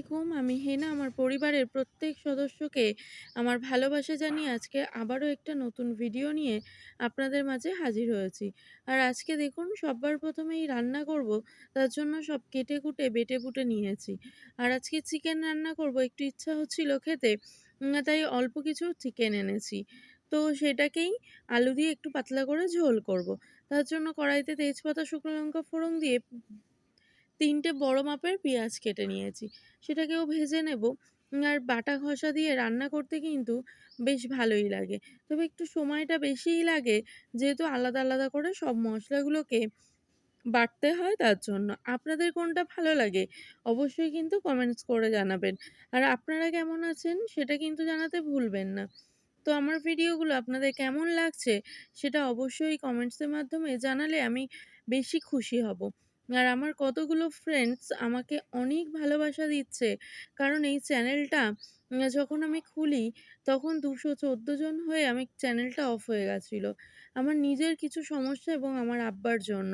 আলাইকুম। আমি হেনা আমার পরিবারের প্রত্যেক সদস্যকে আমার ভালোবাসা জানিয়ে আজকে আবারও একটা নতুন ভিডিও নিয়ে আপনাদের মাঝে হাজির হয়েছি। আর আজকে দেখুন সবার প্রথমেই রান্না করব, তার জন্য সব কেটে-কুটে বেটে-বুটে নিয়েছি। আর আজকে চিকেন রান্না করব, একটু ইচ্ছা হচ্ছিল খেতে, তাই অল্প কিছু চিকেন এনেছি। তো সেটাকেই আলু দিয়ে একটু পাতলা করে ঝোল করব। তার জন্য কড়াইতে তেজপাতা, শুকনো লঙ্কা ফোড়ন দিয়ে ৩ টে বড় মাপের পেঁয়াজ কেটে নিয়েছি। সেটাকেও ভেজে নেব। আর বাটা ঘষা দিয়ে রান্না করতে কিন্তু বেশ ভালোই লাগে। তবে একটু সময়টা বেশিই লাগে, যেহেতু আলাদা, আলাদা করে সব মশলাগুলোকে বাটতে হয় তার জন্য। আপনাদের কোনটা ভালো লাগে? অবশ্যই কিন্তু কমেন্টস করে জানাবেন। আর আপনারা কেমন আছেন সেটা কিন্তু জানাতে ভুলবেন না। তো আমার ভিডিওগুলো আপনাদের কেমন লাগছে সেটা অবশ্যই কমেন্টসের মাধ্যমে জানালে আমি বেশি খুশি হব। আর আমার কতগুলো ফ্রেন্ডস আমাকে অনেক ভালোবাসা দিচ্ছে, কারণ এই চ্যানেলটা যখন আমি খুলি তখন ২১৪ জন হয়ে আমি চ্যানেলটা অফ হয়ে গেছিল আমার নিজের কিছু সমস্যা এবং আমার আব্বার জন্য।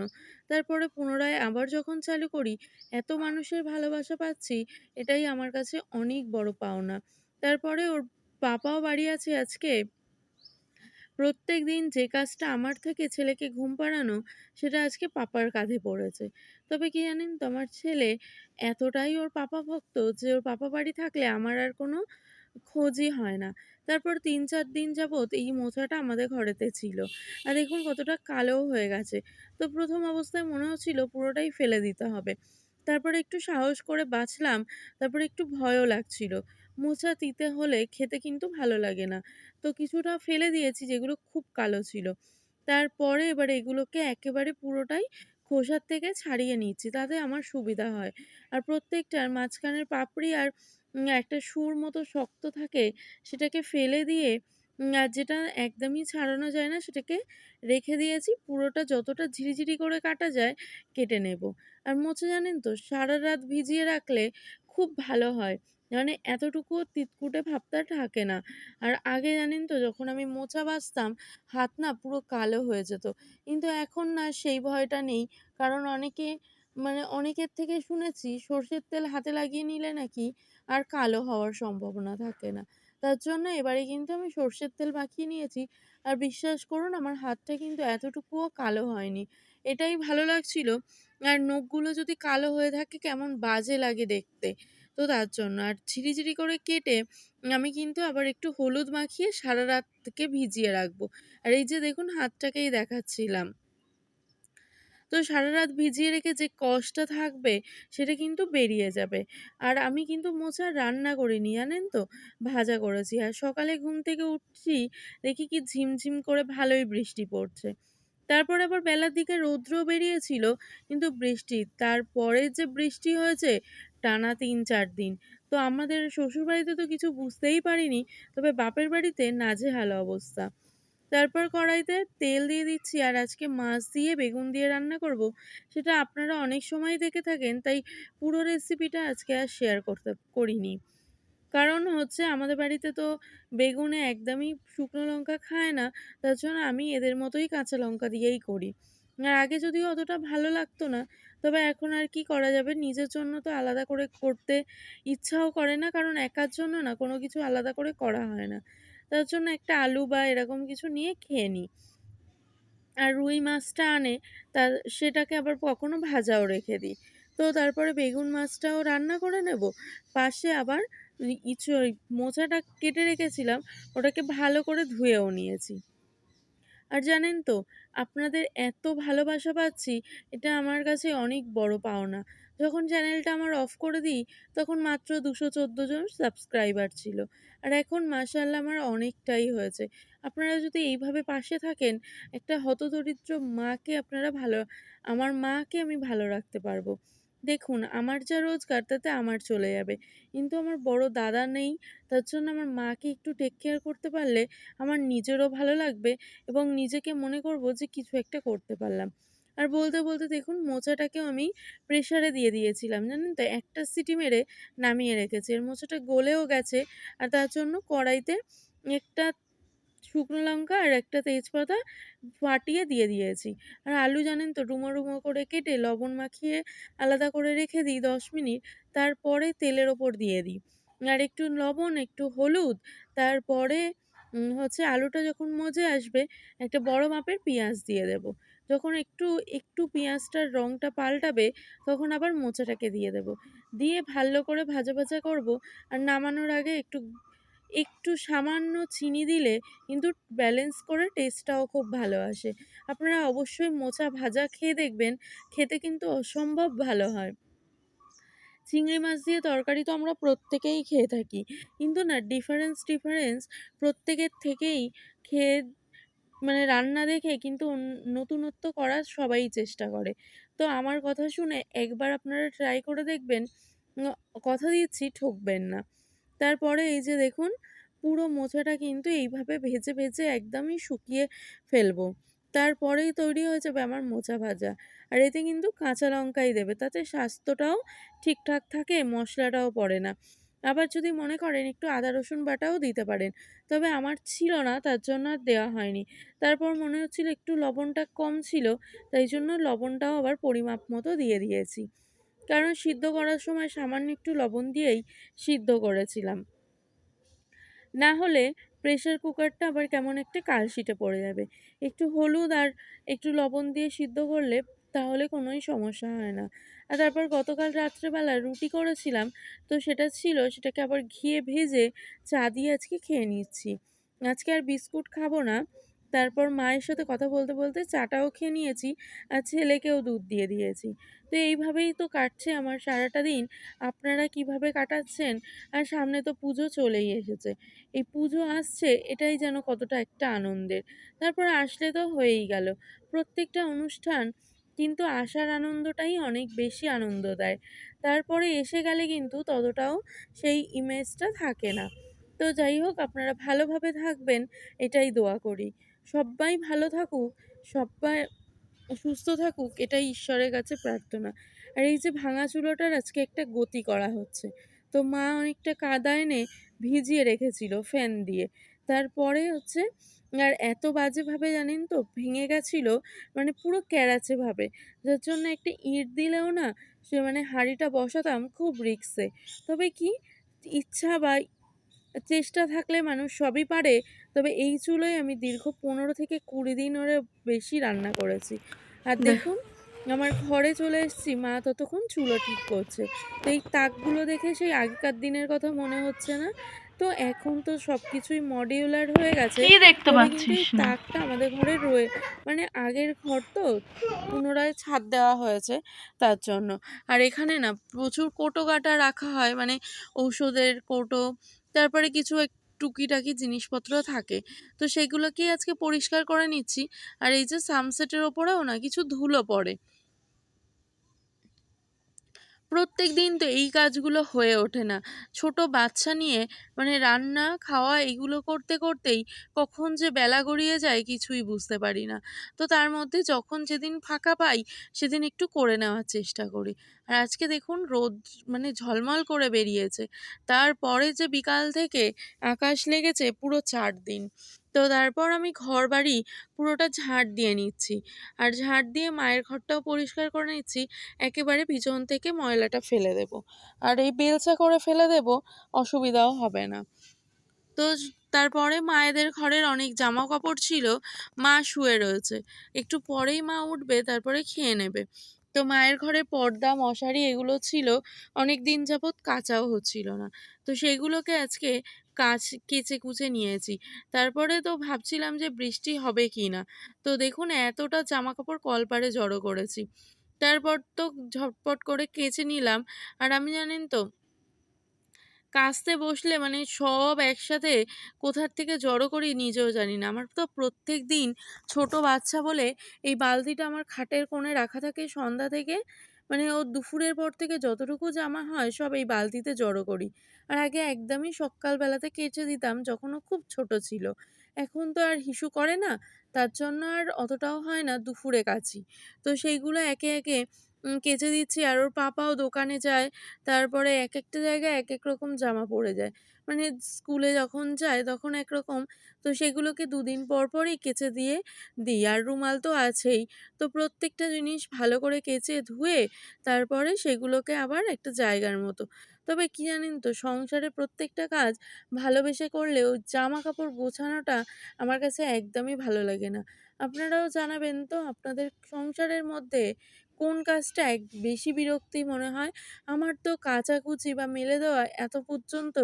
তারপরে পুনরায় আবার যখন চালু করি, এত মানুষের ভালোবাসা পাচ্ছি, এটাই আমার কাছে অনেক বড় পাওনা। তারপরে ওর পাপাও বাড়ি আছে আজকে। প্রত্যেকদিন যে কাজটা আমার থেকে ছেলেকে ঘুম পাড়ানো, সেটা আজকে পাপার কাঁধে পড়েছে। তবে কি জানেন তো, আমার ছেলে এতটাই ওর পাপা ভক্ত যে ওর পাপা বাড়ি থাকলে আমার আর কোনো খোঁজই হয় না। তারপর ৩-৪ দিন যাবৎ এই মোছাটা আমাদের ঘরেতে ছিল। আর দেখুন কতটা কালোও হয়ে গেছে। তো ১ম অবস্থায় মনে হচ্ছিল পুরোটাই ফেলে দিতে হবে। তারপরে একটু সাহস করে বাছলাম, তারপরে একটু ভয়ও লাগছিল। মোছা তিতে হলে খেতে কিন্তু ভালো লাগে না। তো কিছুটা ফেলে দিয়েছি যেগুলো খুব কালো ছিল। তারপরে এবার এগুলোকে একেবারে পুরোটাই খোসার থেকে ছাড়িয়ে নিচ্ছি, তাতে আমার সুবিধা হয়। আর প্রত্যেকটার মাঝখানের পাপড়ি আর একটা শুঁড় মতো শক্ত থাকে, সেটাকে ফেলে দিয়ে আর যেটা একদমই ছাড়ানো যায় না সেটাকে রেখে দিয়েছি। পুরোটা যতটা ঝিরিঝিরি করে কাটা যায় কেটে নেব। আর মোচা জানেন তো সারারাত ভিজিয়ে রাখলে খুব ভালো হয়। মানে এতটুকুও তিতকুটে ভাবটা থাকে না। আর আগে জানেন তো যখন আমি মোচা বাছতাম, হাত না পুরো কালো হয়ে যেত। কিন্তু এখন না সেই ভয়টা নেই। কারণ অনেকের থেকে শুনেছি সর্ষের তেল হাতে লাগিয়ে নিলে নাকি আর কালো হওয়ার সম্ভাবনা থাকে না। তার জন্য এবারে কিন্তু আমি সর্ষের তেল মাখিয়ে নিয়েছি। আর বিশ্বাস করুন আমার হাতটা কিন্তু এতটুকুও কালো হয়নি। এটাই ভালো লাগছিল। আর নখগুলো যদি কালো হয়ে থাকে কেমন বাজে লাগে দেখতে। তো তার জন্য। আর ঝিরিঝিরি করে কেটে আমি কিন্তু আবার একটু হলুদ মাখিয়ে সারারাত থেকে ভিজিয়ে রাখবো। আর এই যে দেখুন হাতটাকেই দেখাচ্ছিলাম। তো সারারাত ভিজিয়ে রেখে যে কষটা থাকবে সেটা কিন্তু বেরিয়ে যাবে। আর আমি কিন্তু মোচা রান্না করিনি জানেন তো? ভাজা করেছি। আর সকালে ঘুম থেকে উঠছি, দেখি কি ঝিমঝিম করে ভালোই বৃষ্টি পড়ছে। তারপর আবার বেলার দিকে রৌদ্র বেরিয়েছিল, কিন্তু তারপরে যে বৃষ্টি হয়েছে টানা ৩-৪ দিন। তো আমাদের শ্বশুরবাড়িতে তো কিছু বুঝতেই পারিনি। তবে বাপের বাড়িতে নাজেহাল অবস্থা। তারপর কড়াইতে তেল দিয়ে দিচ্ছি, আর আজকে মাছ দিয়ে বেগুন দিয়ে রান্না করব। সেটা আপনারা অনেক সময় দেখে থাকেন, তাই পুরো রেসিপিটা আজকে আর শেয়ার করিনি। কারণ হচ্ছে আমাদের বাড়িতে তো বেগুনে একদমই শুকনো লঙ্কা খায় না, তার জন্য আমি এদের মতোই কাঁচা লঙ্কা দিয়েই করি। আর আগে যদিও অতটা ভালো লাগতো না, তবে এখন আর কি করা যাবে, নিজের জন্য তো আলাদা করে করতে ইচ্ছাও করে না, কারণ একার জন্য না কোনো কিছু আলাদা করে করা হয় না। তার জন্য একটা আলু বা এরকম কিছু নিয়ে খেয়ে নিই। আর রুই মাছটা আনে, তা সেটাকে আবার কখনো ভাজাও রেখে দিই। তো তারপরে বেগুন মাছটাও রান্না করে নেব। পাশে আবার মোচাটা কেটে রেখেছিলাম, ওটাকে ভালো করে ধুয়েও নিয়েছি। আর জানেন তো, আপনাদের এত ভালোবাসা পাচ্ছি, এটা আমার কাছে অনেক বড় পাওনা। যখন চ্যানেলটা আমার অফ করে দিই, তখন মাত্র ২১৪ জন সাবস্ক্রাইবার ছিল। আর এখন মাশাআল্লাহ আমার অনেকটাই হয়েছে। আপনারা যদি এইভাবে পাশে থাকেন, একটা হতদরিদ্র মাকে আমার মাকে আমি ভালো রাখতে পারবো। দেখুন আমার যা রোজগার তাতে আমার চলে যাবে। কিন্তু আমার বড় দাদা নেই, তার জন্য আমার মাকে একটু টেক কেয়ার করতে পারলে আমার নিজেরও ভালো লাগবে এবং নিজেকে মনে করব যে কিছু একটা করতে পারলাম। আর বলতে, বলতে দেখুন মোচাটাকেও আমি প্রেশারে দিয়ে দিয়েছিলাম। জানেন তো? একটা সিটি মেরে নামিয়ে রেখেছি। আর মোচাটা গলেও গেছে। আর তার জন্য কড়াইতে একটা শুকনো লঙ্কা আর একটা তেজপাতা ফাটিয়ে দিয়ে দিয়েছি। আর আলু জানেন তো ডুমো, ডুমো করে কেটে লবণ মাখিয়ে আলাদা করে রেখে দিই ১০ মিনিট। তারপরে তেলের ওপর দিয়ে দিই। আর একটু লবণ, একটু হলুদ, তারপরে আলুটা যখন মজে আসবে একটা বড় মাপের পেঁয়াজ দিয়ে দেব। যখন একটু পেঁয়াজটার রংটা পাল্টাবে তখন আবার মোচাটাকে দিয়ে দেব। দিয়ে ভালো করে ভাজা, ভাজা করব। আর নামানোর আগে একটু সামান্য চিনি দিলে কিন্তু ব্যালেন্স করে টেস্টটাও খুব ভালো আসে। আপনারা অবশ্যই মোচা ভাজা খেয়ে দেখবেন, খেতে কিন্তু অসম্ভব ভালো হয়। চিংড়ি মাছ দিয়ে তরকারি তো আমরা প্রত্যেকেই খেয়ে থাকি। কিন্তু না ডিফারেন্স প্রত্যেকের থেকেই খেয়ে রান্না দেখে কিন্তু নতুনত্ব করার সবাই চেষ্টা করে। তো আমার কথা শুনে একবার আপনারা ট্রাই করে দেখবেন। উম কথা দিচ্ছি ঠকবেন না। তারপরে এই যে দেখুন পুরো মোচাটা কিন্তু এইভাবে ভেজে, ভেজে একদমই শুকিয়ে ফেলবো। তারপরেই তৈরি হয়ে যাবে আমার মোচা ভাজা। আর এতে কিন্তু কাঁচা লঙ্কাই দেবে। তাতে স্বাস্থ্যটাও ঠিকঠাক থাকে, মশলাটাও পড়ে না। আবার যদি মনে করেন একটু আদা রসুন বাটাও দিতে পারেন। তবে আমার ছিল না তার জন্য আর দেওয়া হয়নি। তারপর মনে হচ্ছিল একটু লবণটা কম ছিল, তাই জন্য লবণটাও আবার পরিমাপ মতো দিয়ে দিয়েছি। কারণ সিদ্ধ করার সময় সামান্য একটু লবণ দিয়েই সিদ্ধ করেছিলাম। না হলে প্রেসার কুকারটা আবার কেমন একটা কালশিটে পড়ে যাবে। একটু হলুদ আর একটু লবণ দিয়ে সিদ্ধ করলে তাহলে কোনোই সমস্যা হয় না। আর তারপর গতকাল রাত্রেবেলা রুটি করেছিলাম, তো সেটাকে আবার ঘিয়ে ভেজে চা দিয়ে আজকে খেয়ে নিচ্ছি। আজকে আর বিস্কুট খাবো না। তারপর মায়ের সাথে কথা বলতে, বলতে চাটাও খেয়ে নিয়েছি আর ছেলেকেও দুধ দিয়ে দিয়েছি। তো এইভাবেই তো কাটছে আমার সারাটা দিন। আপনারা কিভাবে কাটাচ্ছেন? আর সামনে তো পুজো চলেই এসেছে। এই পুজো আসছে এটাই যেন কতটা একটা আনন্দের। তারপরে আসলে তো হয়েই গেল। প্রত্যেকটা অনুষ্ঠান কিন্তু আসার আনন্দটাই অনেক বেশি আনন্দ দেয়। তারপরে এসে গেলে কিন্তু ততটাও সেই ইমেজটা থাকে না। তো যাই হোক আপনারা ভালোভাবে থাকবেন এটাই দোয়া করি। সব্বাই ভালো থাকুক, সব্বাই সুস্থ থাকুক এটাই ঈশ্বরের কাছে প্রার্থনা। আর এই যে ভাঙা চুলোটার আজকে একটা গতি করা হচ্ছে। তো মা অনেকটা কাদা এনে ভিজিয়ে রেখেছিল ফ্যান দিয়ে। তারপরে আর এত বাজেভাবে জানেন তো ভেঙে গেছিল, পুরো ক্যারাচে ভাবে। যার জন্য একটা ইট দিলেও না হাঁড়িটা বসাতাম খুব রিস্কে। তবে কি ইচ্ছা বা চেষ্টা থাকলে মানুষ সবই পারে। তবে এই চুলোয় আমি দীর্ঘ ১৫ থেকে ২০ দিনেরও বেশি রান্না করেছি। আর বাহ! দেখুন আমার ঘরে চলে এসেছি, মা ততক্ষণ চুলো ঠিক করছে। তো এই তাকগুলো দেখে সেই আগেকার দিনের কথা মনে হচ্ছে না? তো এখন তো সবকিছুই মডিউলার হয়ে গেছে। কি দেখতে তবে কিন্তু পাচ্ছিস এই না? তাকটা আমাদের ঘরে আগের ঘর তো পুনরায় ছাদ দেওয়া হয়েছে তার জন্য। আর এখানে না প্রচুর কৌটো-কাঁটা রাখা হয়, ঔষধের কৌটো, তারপরে কিছু টুকিটাকি জিনিসপত্র থাকে। তো সেগুলোকেই আজকে পরিষ্কার করে নিচ্ছি। আর এই যে সানসেটের ওপরেও না কিছু ধুলো পড়ে। প্রত্যেকদিন তো এই কাজগুলো হয়ে ওঠে না। ছোট বাচ্চা নিয়ে রান্না, খাওয়া এগুলো করতে করতেই কখন যে বেলা গড়িয়ে যায় কিছুই বুঝতে পারি না। তো তার মধ্যে যখন যেদিন ফাঁকা পাই সেদিন একটু করে নেওয়ার চেষ্টা করি। আর আজকে দেখুন রোদ ঝলমল করে বেরিয়েছে। তারপরে যে বিকাল থেকে আকাশ লেগেছে পুরো ৪ দিন। তো তারপর আমি ঘরবাড়ি পুরোটা ঝাঁট দিয়ে নিচ্ছি। আর ঝাঁট দিয়ে মায়ের ঘরটাও পরিষ্কার করে নিচ্ছি। একেবারে পিছন থেকে ময়লাটা ফেলে দেব। আর এই বেলচা করে ফেলে দেব, অসুবিধাও হবে না। তো তারপরে মায়েদের ঘরের অনেক জামাকাপড় ছিল, মা শুয়ে রয়েছে। একটু পরেই মা উঠবে, তারপরে খেয়ে নেবে। তো মায়ের ঘরে পর্দা, মশারি এগুলো ছিল, অনেকদিন যাবৎ কাচাও হচ্ছিল না। তো সেগুলোকে আজকে কেচে-কুচে নিয়েছি। তারপরে তো ভাবছিলাম যে বৃষ্টি হবে কিনা। তো দেখুন এতটা জামাকাপড় কলপাড়ে জড়ো করেছি। তারপর তো ঝটপট করে কেচে নিলাম। আর আমি জানেন তো কাচতে বসলে সব একসাথে কোথার থেকে জড়ো করি নিজেও জানি না। আমার তো প্রত্যেকদিন ছোট বাচ্চা বলে এই বালতিটা আমার খাটের কোণে রাখা থাকে সন্ধ্যা থেকে। ও দুপুরের পর থেকে যতটুকু জামা হয় সব এই বালতিতে জড়ো করি। আর আগে একদমই সকালবেলাতে কেচে দিতাম যখন ও খুব ছোট ছিল। এখন তো আর হিসু করে না, তার জন্য আর অতটাও হয় না দুপুরে কাচি। তো সেইগুলো একে একে কেচে দিচ্ছি আর ওর পাপাও দোকানে যায়। তারপরে একেকটা জায়গায় একেক রকম জামা পড়ে যায়। মানে স্কুলে যখন যায় তখন একরকম, তো সেগুলোকে ২ দিন পর পরই কেচে দিয়ে দিই। আর রুমাল তো আছেই। তো প্রত্যেকটা জিনিস ভালো করে কেচে ধুয়ে তারপরে সেগুলোকে আবার একটা জায়গার মতো। তবে কি জানেন তো, সংসারের প্রত্যেকটা কাজ ভালোবেসে করলেও জামাকাপড় গোছানোটা আমার কাছে একদমই ভালো লাগে না। আপনারাও জানাবেন তো আপনাদের সংসারের মধ্যে কোন কাজটা বেশি বিরক্তি মনে হয়? আমার তো কাচাকুচি বা মেলে দেওয়া এত পর্যন্ত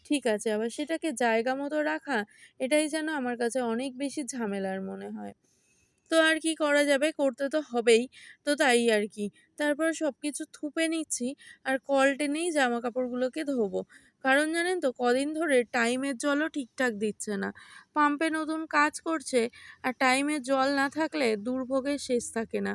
ঠিক আছে। আবার সেটাকে জায়গা মতো রাখা, এটাই যেন আমার কাছে অনেক বেশি ঝামেলার মনে হয়। তো আর কি করা যাবে? করতে তো হবেই। তো তাই আর কি। তারপর সবকিছু থুপে নিচ্ছি আর কল টেনেই জামাকাপড়গুলোকে ধোবো। কারণ জানেন তো, কদিন ধরে টাইমের জলও ঠিকঠাক দিচ্ছে না। পাম্পে নতুন কাজ করছে আর টাইমে জল না থাকলে দুর্ভোগের শেষ থাকে না।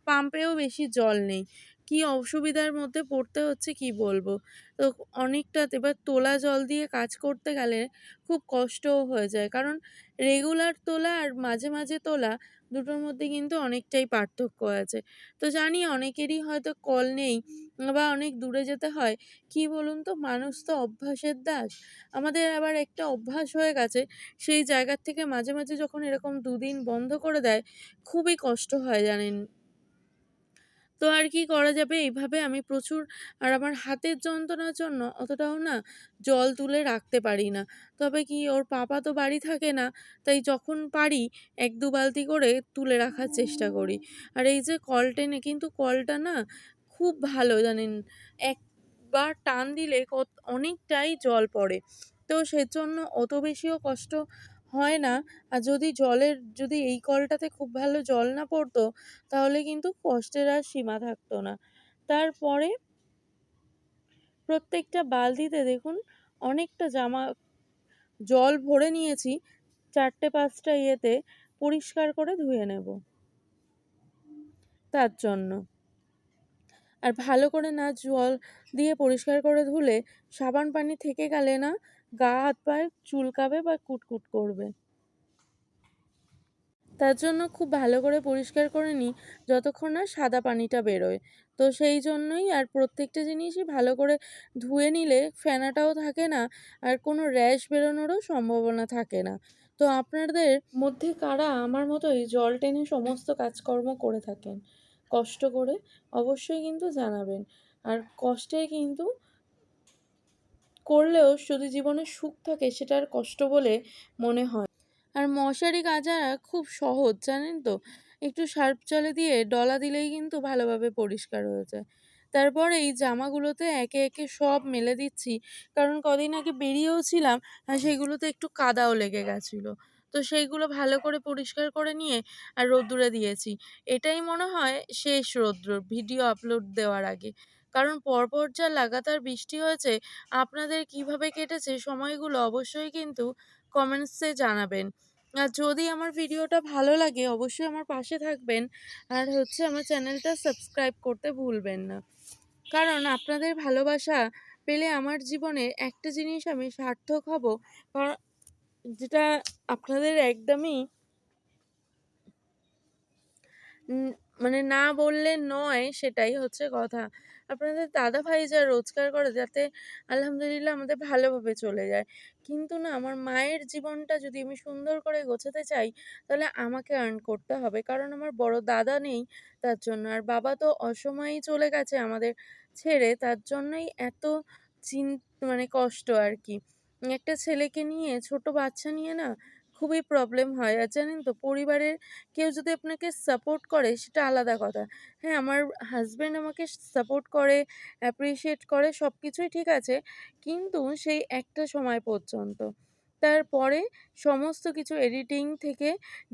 পাম্পেও বেশি জল নেই। কি অসুবিধার মধ্যে পড়তে হচ্ছে কি বলবো। তো অনেকটা এবার তোলা জল দিয়ে কাজ করতে গেলে খুব কষ্টও হয়ে যায়। কারণ রেগুলার তোলা আর মাঝে, মাঝে তোলা দুটোর মধ্যে কিন্তু অনেকটাই পার্থক্য আছে। তো জানি অনেকেরই হয়তো কল নেই বা অনেক দূরে যেতে হয়। কি বলুন তো, মানুষ তো অভ্যাসের দাস। আমাদের আবার একটা অভ্যাস হয়ে গেছে, সেই জায়গার থেকে মাঝে, মাঝে যখন এরকম ২ দিন বন্ধ করে দেয়, খুবই কষ্ট হয় জানেন। তো আর কি করা যাবে? এইভাবে আমি প্রচুর, আর আমার হাতের যন্ত্রণার জন্য অতটাও না জল তুলে রাখতে পারি না। তবে কি, ওর পাপা তো বাড়ি থাকে না, তাই যখন পারি ১-২ বালতি করে তুলে রাখার চেষ্টা করি। আর এই যে কল টেনে, কিন্তু কলটা না খুব ভালো জানেন। একবার টান দিলে অনেকটাই জল পড়ে। তো সেজন্য অত বেশিও কষ্ট হয় না। আর যদি এই কলটাতে খুব ভালো জল না পড়তো, তাহলে কিন্তু কষ্টের আর সীমা থাকতো না। তারপরে প্রত্যেকটা বালতিতে দেখুন অনেকটা জল ভরে নিয়েছি। ৪টে-৫টা ইয়েতে পরিষ্কার করে ধুয়ে নেব তার জন্য। আর ভালো করে না জল দিয়ে পরিষ্কার করে ধুলে সাবান পানি থেকে গেলে না গা হাত পায়ে চুলকাবে বা কুটকুট করবে। তার জন্য খুব ভালো করে পরিষ্কার করে নিই যতক্ষণ না সাদা পানিটা বেরোয়। তো সেই জন্যই, আর প্রত্যেকটা জিনিসই ভালো করে ধুয়ে নিলে ফেনাটাও থাকে না আর কোনো র্যাশ বেরোনোরও সম্ভাবনা থাকে না। তো আপনাদের মধ্যে কারা আমার মতোই জল টেনে সমস্ত কাজকর্ম করে থাকেন কষ্ট করে, অবশ্যই কিন্তু জানাবেন। আর কষ্টে কিন্তু করলেও যদি জীবনে সুখ থাকে সেটা আর কষ্ট বলে মনে হয়। আর মশারি কাচা খুব সহজ জানেন তো। একটু সার্ফ জলে দিয়ে ডলা দিলেই কিন্তু ভালোভাবে পরিষ্কার হয়ে যায়। তারপর এই জামাগুলোতে একে, একে সব মেলে দিচ্ছি। কারণ কদিন আগে বেরিয়েও ছিলাম আর সেগুলোতে একটু কাদাও লেগে গেছিলো। তো সেইগুলো ভালো করে পরিষ্কার করে নিয়ে আর রোদ্দুরে দিয়েছি। এটাই মনে হয় শেষ রৌদ্র ভিডিও আপলোড দেওয়ার আগে। কারণ পরপর যা লাগাতার বৃষ্টি হয়েছে, আপনাদের কিভাবে কেটেছে সময়গুলো অবশ্যই কিন্তু কমেন্টসে জানাবেন। আর যদি আমার ভিডিওটা ভালো লাগে অবশ্যই আমার পাশে থাকবেন। আর আমার চ্যানেলটা সাবস্ক্রাইব করতে ভুলবেন না। কারণ আপনাদের ভালোবাসা পেলে আমার জীবনে একটা জিনিস আমি সার্থক হব, কারণ যেটা আপনাদের একদমই উম মানে না বললে নয়, সেটাই হচ্ছে কথা। আপনাদের দাদাভাই যা রোজগার করে যাতে আলহামদুলিল্লাহ আমাদের ভালোভাবে চলে যায়। কিন্তু না, আমার মায়ের জীবনটা যদি আমি সুন্দর করে গোছাতে চাই, তাহলে আমাকে আর্ন করতে হবে। কারণ আমার বড় দাদা নেই তার জন্য। আর বাবা তো অসময়েই চলে গেছে আমাদের ছেড়ে। তার জন্যই এত চিন মানে কষ্ট আরকি। একটা ছেলেকে নিয়ে, ছোট বাচ্চা নিয়ে না খুবই প্রবলেম হয়। আর জানেন তো, পরিবারের কেউ যদি আপনাকে সাপোর্ট করে সেটা আলাদা কথা। হ্যাঁ, আমার হাসব্যান্ড আমাকে সাপোর্ট করে, অ্যাপ্রিশিয়েট করে, সবকিছুই ঠিক আছে। কিন্তু সেই একটা সময় পর্যন্ত। তারপরে সমস্ত কিছু এডিটিং থেকে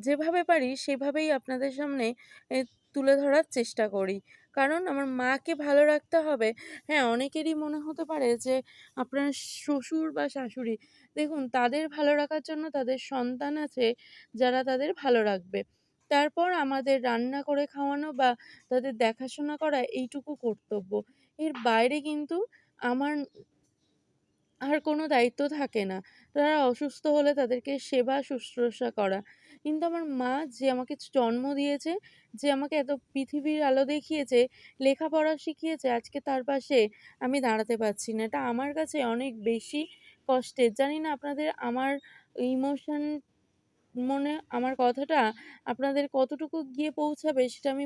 যেভাবে পারি সেভাবেই আপনাদের সামনে এ তুলে ধরার চেষ্টা করি। কারণ আমার মাকে ভালো রাখতে হবে। হ্যাঁ, অনেকেরই মনে হতে পারে যে আপনার শ্বশুর বা শাশুড়ি, দেখুন তাদের ভালো রাখার জন্য তাদের সন্তান আছে যারা তাদের ভালো রাখবে। তারপর আমাদের রান্না করে খাওয়ানো বা তাদের দেখাশোনা করা এইটুকু কর্তব্য। এর বাইরে কিন্তু আমার আর কোনো দায়িত্ব থাকে না। তারা অসুস্থ হলে তাদেরকে সেবা শুশ্রূষা করা। কিন্তু আমার মা যে আমাকে জন্ম দিয়েছে, যে আমাকে এত পৃথিবীর আলো দেখিয়েছে, লেখাপড়া শিখিয়েছে, আজকে তার পাশে আমি দাঁড়াতে পারছি না। এটা আমার কাছে অনেক বেশি কষ্টের। জানি না আপনাদের আমার ইমোশন আমার কথাটা আপনাদের কতটুকু গিয়ে পৌঁছাবে সেটা আমি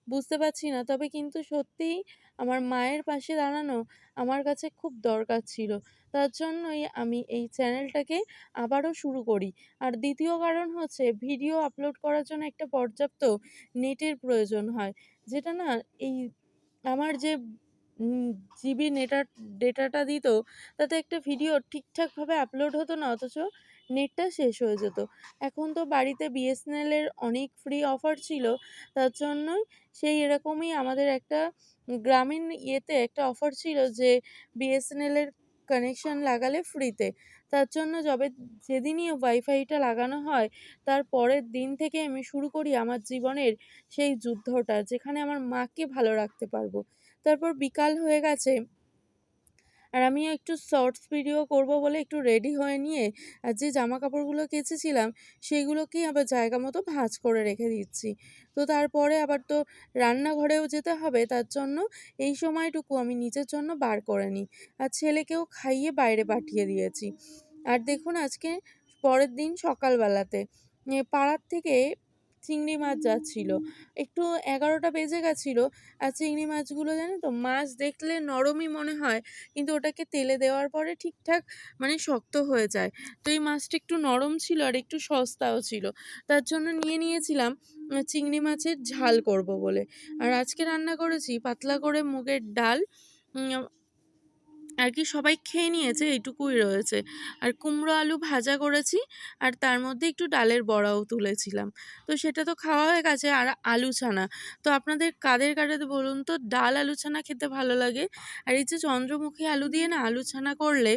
বুঝতে পারছি না। তবে কিন্তু সত্যিই আমার মায়ের পাশে দাঁড়ানো আমার কাছে খুব দরকার ছিল। তার জন্যই আমি এই চ্যানেলটাকে আবারও শুরু করি। আর দ্বিতীয় কারণ হচ্ছে ভিডিও আপলোড করার জন্য একটা পর্যাপ্ত নেটের প্রয়োজন হয়। যেটা না এই আমার যে উম জিবি ডেটাটা দিত তাতে একটা ভিডিও ঠিকঠাকভাবে আপলোড হতো না, অথচ নেটটা শেষ হয়ে যেত। এখন তো বাড়িতে বিএসএনএল এর অনেক ফ্রি অফার ছিল। তার জন্যই সেই এরকমই আমাদের একটা গ্রামীণ ইয়েতে একটা অফার ছিল যে বিএসএনএল এর কানেকশন লাগালে ফ্রিতে। তার জন্য যেদিনই ওয়াইফাইটা লাগানো হয় তার পরের দিন থেকে আমি শুরু করি আমার জীবনের সেই যুদ্ধটা, যেখানে আমার মাকে ভালো রাখতে পারবো। তারপর বিকাল হয়ে গেছে আর আমিও একটু শর্টস ভিডিও করব বলে একটু রেডি হয়ে নিয়ে আর যে জামাকাপড়গুলো কেচেছিলাম সেগুলোকেই আবার জায়গা মতো ভাঁজ করে রেখে দিচ্ছি। তো তারপরে আবার তো রান্নাঘরেও যেতে হবে, তার জন্য এই সময়টুকু আমি নিজের জন্য বার করে নিই। আর ছেলেকেও খাইয়ে বাইরে পাঠিয়ে দিয়েছি। আর দেখুন আজকে পরের দিন সকালবেলাতে পাড়ার থেকে চিংড়ি মাছ যাচ্ছিল। একটু ১১টা বেজে গেছিল। আর চিংড়ি মাছগুলো জানেন তো মাছ দেখলে নরমই মনে হয়, কিন্তু ওটাকে তেলে দেওয়ার পরে ঠিকঠাক মানে শক্ত হয়ে যায়। তো এই মাছটা একটু নরম ছিল আর একটু সস্তাও ছিল। তার জন্য নিয়েছিলাম চিংড়ি মাছের ঝাল করব বলে। আর আজকে রান্না করেছি পাতলা করে মুগের ডাল। উম আর কি সবাই খেয়ে নিয়েছে, এইটুকুই রয়েছে। আর কুমড়ো আলু ভাজা করেছি আর তার মধ্যে একটু ডালের বড়াও তুলেছিলাম। তো সেটা তো খাওয়া হয়ে গেছে। আর আলু ছানা, তো আপনাদের কাদের কাদের বলুন তো ডাল আলু ছানা খেতে ভালো লাগে? আর এই যে চন্দ্রমুখী আলু দিয়ে না আলু ছানা করলে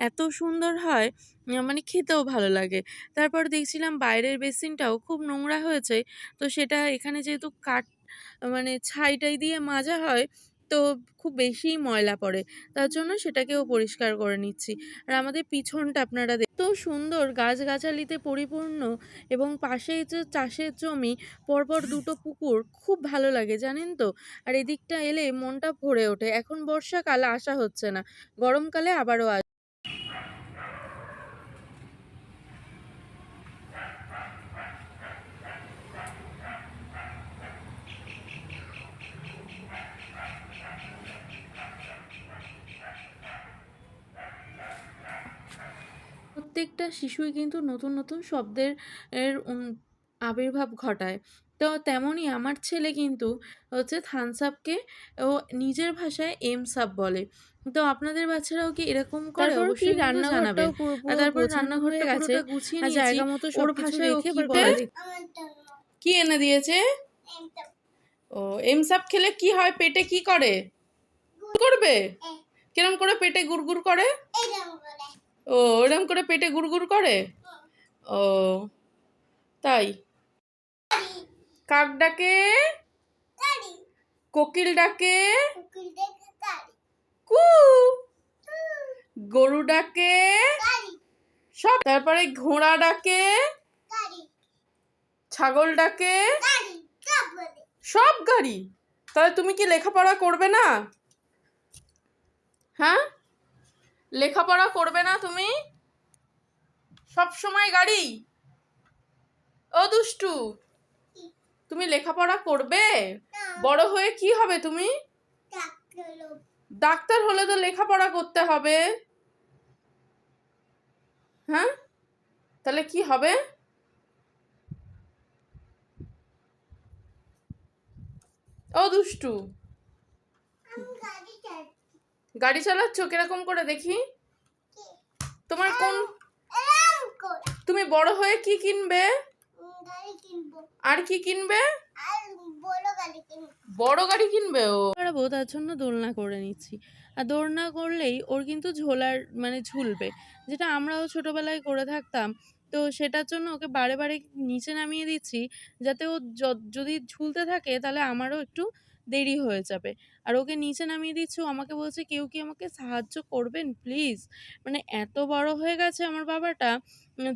এত সুন্দর হয়, মানে খেতেও ভালো লাগে। তারপর দেখছিলাম বাইরের বেসিনটাও খুব নোংরা হয়েছে। তো সেটা এখানে যেহেতু মানে ছাই দিয়ে মাজা হয়, তো খুব বেশিই ময়লা পড়ে। তার জন্য সেটাকেও পরিষ্কার করে নিচ্ছি। আর আমাদের পিছনটা আপনারা এত সুন্দর গাছগাছালিতে পরিপূর্ণ, এবং পাশেই যে চাষের জমি, পরপর দুটো পুকুর, খুব ভালো লাগে জানেন তো। আর এদিকটা এলে মনটা ভরে ওঠে। এখন বর্ষাকাল, আসা হচ্ছে না, গরমকালে আবারও প্রত্যেকটা শিশুই কিন্তু নতুন নতুন শব্দের আবির্ভাব ঘটায়। তো তেমনই আমার ছেলে কিন্তু হচ্ছে থামস আপকে ও নিজের ভাষায় এমস আপ বলে। তো আপনাদের বাচ্চারাও কি এরকম করে? তারপর কি অবশ্যই কিন্তু জানাবেন। রান্নাঘরটাও আর পুরো তারপর গোছানো হয়ে রান্নাঘরটা গেছে পুরোটা গুছিয়ে আর নিয়েছি জায়গা মতো ওর সবকিছু ভাষায়। ও রেখে কি এবার বলে? কি এনে দিয়েছে? ও এমসাপ খেলে কি হয়, পেটে কি করে? করবে কিরম করে পেটে গুড়গুড় করে? ও এরম করে পেটে গুড়গুড় করে? ও তাই। কাক ডাকে, কোকিল ডাকে, কু, গরু ডাকে, সব। তারপরে ঘোড়া ডাকে, ছাগল ডাকে, সব গাড়ি। তাহলে তুমি কি লেখাপড়া করবে না? হ্যাঁ, লেখাপড়া করবে না তুমি? সব সময় গাড়ি? ও দুষ্টু, তুমি লেখাপড়া করবে? বড় হয়ে কি হবে তুমি? ডাক্তার হলে তো লেখাপড়া করতে হবে। হ্যাঁ, তাহলে কি হবে? ও দুষ্টু, গাড়ি চালাচ্ছ কিরকম করে দেখি? তোমার কোন, তুমি বড় হয়ে কি কিনবে? আর কি কিনবে? বড় গাড়ি কিনবে ও। পারবো তার জন্য দোলনা করে নিচ্ছি। আর দোলনা করলেই ওর কিন্তু মানে ঝুলবে, যেটা আমরাও ছোটবেলায় করে থাকতাম। তো সেটার জন্য ওকে বারে বারে নিচে নামিয়ে দিচ্ছি, যাতে ও যদি ঝুলতে থাকে তাহলে আমারও একটু দেরি হয়ে যাবে। আর ওকে নিচে নামিয়ে দিচ্ছি, ও আমাকে বলছে, "কেউ কি আমাকে সাহায্য করবেন প্লিজ?" মানে এত বড় হয়ে গেছে আমার বাবাটা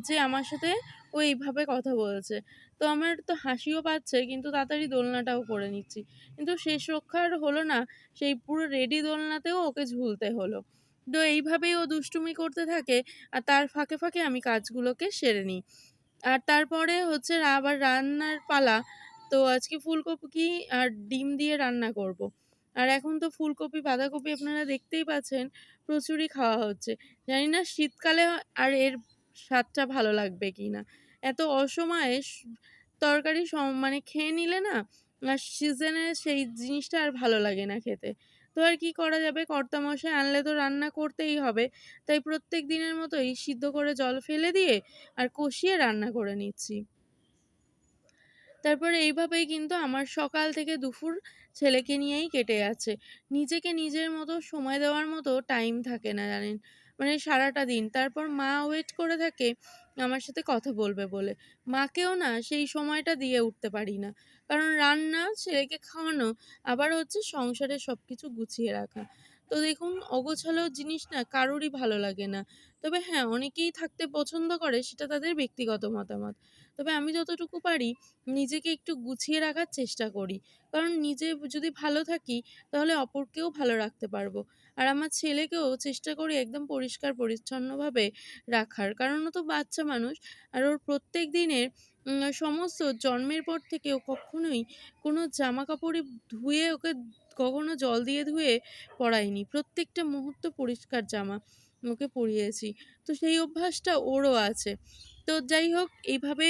যে আমার সাথে ও এইভাবে কথা বলছে। তো আমার তো হাসিও পাচ্ছে, কিন্তু তাড়াতাড়ি দোলনাটাও করে নিচ্ছি। কিন্তু শেষ রক্ষা আর হলো না, সেই পুরো রেডি দোলনাতেও ওকে ঝুলতে হলো। তো এইভাবেই ও দুষ্টুমি করতে থাকে, আর তার ফাঁকে, ফাঁকে আমি কাজগুলোকে সেরে নিই। আর তারপরে হচ্ছে আবার রান্নার পালা। তো আজকে ফুলকপি আর ডিম দিয়ে রান্না করব। আর এখন তো ফুলকপি, বাঁধাকপি আপনারা দেখতেই পাচ্ছেন প্রচুরই খাওয়া হচ্ছে। জানি না শীতকালে আর এর স্বাদটা ভালো লাগবে কিনা। এত অসময়ে তরকারি মানে খেয়ে নিলে না সিজনে সেই জিনিসটা আর ভালো লাগে না খেতে। তো আর কি করা যাবে? কর্তামশাই আনলে তো রান্না করতেই হবে। তাই প্রত্যেক দিনের মতোই সিদ্ধ করে জল ফেলে দিয়ে আর কষিয়ে রান্না করে নিচ্ছি। তারপরে এইভাবেই কিন্তু আমার সকাল থেকে দুপুর ছেলেকে নিয়েই কেটে যাচ্ছে। নিজেকে নিজের মতো সময় দেওয়ার মতো টাইম থাকে না জানেন। মানে সারাটা দিন। তারপর মা ওয়েট করে থাকে আমার সাথে কথা বলবে বলে। মাকেও না সেই সময়টা দিয়ে উঠতে পারি না। কারণ রান্না, ছেলেকে খাওয়ানো, আবার হচ্ছে সংসারের সবকিছু গুছিয়ে রাখা। তো দেখুন, অগোছালো জিনিস না কারোরই ভালো লাগে না। তবে হ্যাঁ, অনেকেই থাকতে পছন্দ করে, সেটা তাদের ব্যক্তিগত মতামত। তবে আমি যতটুকু পারি নিজেকে একটু গুছিয়ে রাখার চেষ্টা করি। কারণ নিজে যদি ভালো থাকি তাহলে অপরকেও ভালো রাখতে পারবো। আর আমার ছেলেকেও চেষ্টা করি একদম পরিষ্কার পরিচ্ছন্নভাবে রাখার। কারণ ও তো বাচ্চা মানুষ। আর ওর প্রত্যেক দিনের সমস্ত জন্মের পর থেকে ও কখনোই কোনো জামাকাপড়ই ধুয়ে ওকে কখনো জল দিয়ে ধুয়ে পরাইনি। প্রত্যেকটা মুহূর্ত পরিষ্কার জামা ওকে পরিয়েছি। তো সেই অভ্যাসটা ওরও আছে। তো যাই হোক, এইভাবে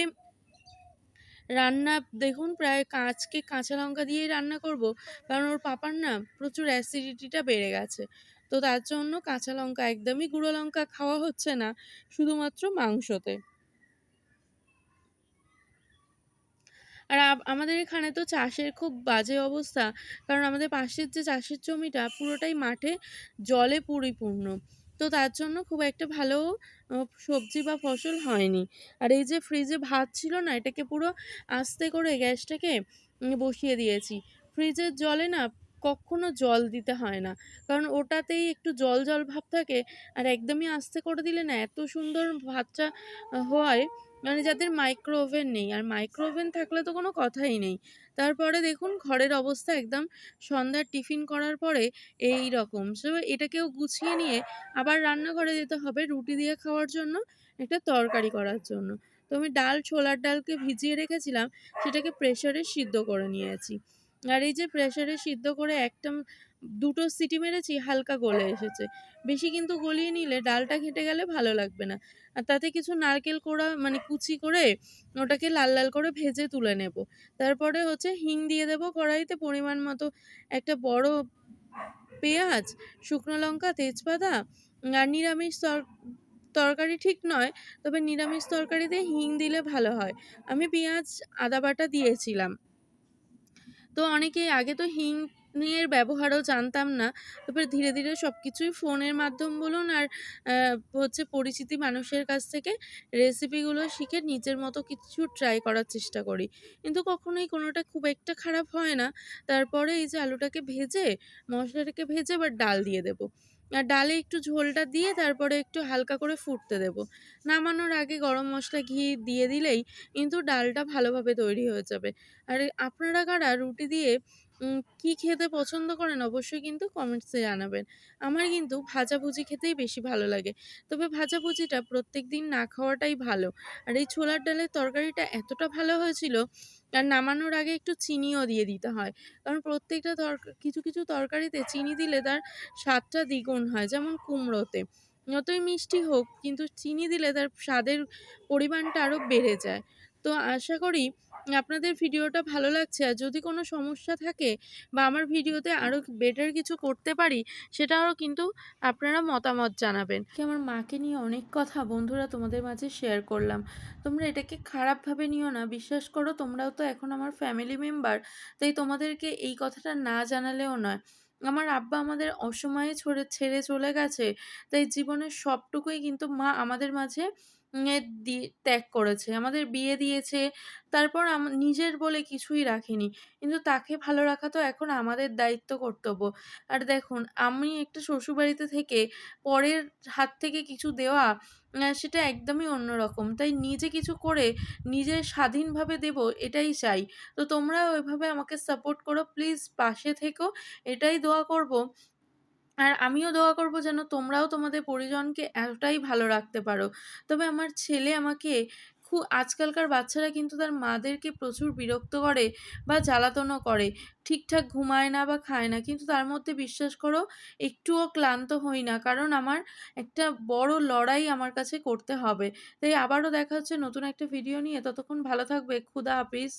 রান্না দেখুন প্রায় আজকে কাঁচা লঙ্কা দিয়েই রান্না করব। কারণ ওর পাপার না প্রচুর অ্যাসিডিটিটা বেড়ে গেছে। তো তার জন্য কাঁচা লঙ্কা, একদমই গুঁড়ো লঙ্কা খাওয়া হচ্ছে না, শুধুমাত্র মাংসতে। আর আমাদের এখানে তো চাষের খুব বাজে অবস্থা। কারণ আমাদের পাশের যে চাষের জমিটা পুরোটাই মাঠে জলে পরিপূর্ণ। তো তার জন্য খুব একটা ভালো আ সবজি বা ফসল হয়নি। আর এই যে ফ্রিজে ভাত ছিল না, এটাকে পুরো আস্তে করে গ্যাসটাকে বসিয়ে দিয়েছি। ফ্রিজের জলে না কক্ষনো জল দিতে হয় না। কারণ ওটাতেই একটু জল, জল ভাব থাকে। আর একদমই আস্তে করে দিলে না এত সুন্দর ভাতটা হয়, মানে যাদের মাইক্রো ওভেন নেই। আর মাইক্রো ওভেন থাকলে তো কোনো কথাই নেই। তারপরে দেখুন ঘরের অবস্থা একদম সন্ধ্যার টিফিন করার পরে এইরকম। সো এটাকেও গুছিয়ে নিয়ে আবার রান্নাঘরে যেতে হবে রুটি দিয়ে খাওয়ার জন্য, একটা তরকারি করার জন্য। তো আমি ছোলার ডালকে ভিজিয়ে রেখেছিলাম, সেটাকে প্রেসারে সিদ্ধ করে নিয়েছি। আর এই যে প্রেসারে সিদ্ধ করে ২ টো সিটি মেরেছি, হালকা গলে এসেছে। বেশি কিন্তু গলিয়ে নিলে ডালটা ঘেঁটে গেলে ভালো লাগবে না। আর তাতে কিছু নারকেল কোড়া মানে কুচি করে ওটাকে লাল, লাল করে ভেজে তুলে নেব। তারপরে হচ্ছে হিং দিয়ে দেবো কড়াইতে পরিমাণ মতো, একটা বড় পেঁয়াজ, শুকনো লঙ্কা, তেজপাতা। আর নিরামিষ তরকারি ঠিক নয়, তবে নিরামিষ তরকারিতে হিং দিলে ভালো হয়। আমি পেঁয়াজ, আদা বাটা দিয়েছিলাম। তো অনেকেই আগে তো হিং এর ব্যবহারও জানতাম না। তারপরে ধীরে, ধীরে সবকিছুই ফোনের মাধ্যম বলুন আর আ হচ্ছে পরিচিতি মানুষের কাছ থেকে রেসিপিগুলো শিখে নিজের মতো কিছু ট্রাই করার চেষ্টা করি। কিন্তু কখনোই কোনোটা খুব একটা খারাপ হয় না। তারপরে এই যে আলুটাকে ভেজে, মশলাটাকে ভেজে এবার ডাল দিয়ে দেব। আর ডালে একটু ঝোলটা দিয়ে তারপরে একটু হালকা করে ফুটতে দেব। নামানোর আগে গরম মসলা, ঘি দিয়ে দিলেই কিন্তু ডালটা ভালোভাবে তৈরি হয়ে যাবে। আর আপনারা কারা রুটি দিয়ে কি খেতে পছন্দ করেন অবশ্যই কিন্তু কমেন্টসে জানাবেন। আমার কিন্তু ভাজাভুজি খেতেই বেশি ভালো লাগে। তবে ভাজাভুজিটা প্রত্যেকদিন না খাওয়াটাই ভালো। আর এই ছোলার ডালের তরকারিটা এতটা ভালো হয়েছিল, আর নামানোর আগে একটু চিনিও দিয়ে দিতে হয়। কারণ প্রত্যেকটা কিছু, কিছু তরকারিতে চিনি দিলে তার স্বাদটা দ্বিগুণ হয়। যেমন কুমড়োতে। যতই মিষ্টি হোক কিন্তু চিনি দিলে তার স্বাদের পরিমাণটা আরো বেড়ে যায়। তো আশা করি আপনাদের ভিডিওটা ভালো লাগছে। আর যদি কোনো সমস্যা থাকে বা আমার ভিডিওতে আরো বেটার কিছু করতে পারি, সেটাও কিন্তু আপনারা মতামত জানাবেন। আমার মাকে নিয়ে অনেক কথা বন্ধুরা তোমাদের মাঝে শেয়ার করলাম। তোমরা এটাকে খারাপভাবে নিও না। বিশ্বাস করো, তোমরাও তো এখন আমার ফ্যামিলি মেম্বার। তাই তোমাদেরকে এই কথাটা না জানালেও নয়। আমার আব্বা আমাদের অসময়ে ছেড়ে চলে গেছে। তাই জীবনের সবটুকুই কিন্তু মা আমাদের মাঝে এ ত্যাগ করেছে। আমাদের বিয়ে দিয়েছে। তারপর নিজের বলে কিছুই রাখেনি। কিন্তু তাকে ভালো রাখা তো এখন আমাদের দায়িত্ব, কর্তব্য। আর দেখুন আমি একটা শ্বশুরবাড়িতে থেকে পরের হাত থেকে কিছু দেওয়া সেটা একদমই অন্যরকম। তাই নিজে কিছু করে নিজে স্বাধীনভাবে দেব এটাই চাই। তো তোমরাও এভাবে আমাকে সাপোর্ট করো। প্লিজ পাশে থেকো। এটাই দোয়া করব। আর আমিও দোয়া করব যেন তোমরাও তোমাদের পরিজনকে এতটাই ভালো রাখতে পারো। তবে আমার ছেলে আমাকে আজকালকার বাচ্চারা কিন্তু তার মাদেরকে প্রচুর বিরক্ত করে বা জ্বালাতনও করে। ঠিকঠাক ঘুমায় না বা খায় না। কিন্তু তার মধ্যে বিশ্বাস করো একটুও ক্লান্ত হই না। কারণ আমার একটা বড় লড়াই আমার কাছে করতে হবে। তাই আবারও দেখা হচ্ছে নতুন একটা ভিডিও নিয়ে। ততক্ষণ ভালো থাকবে। খোদা হাফিজ।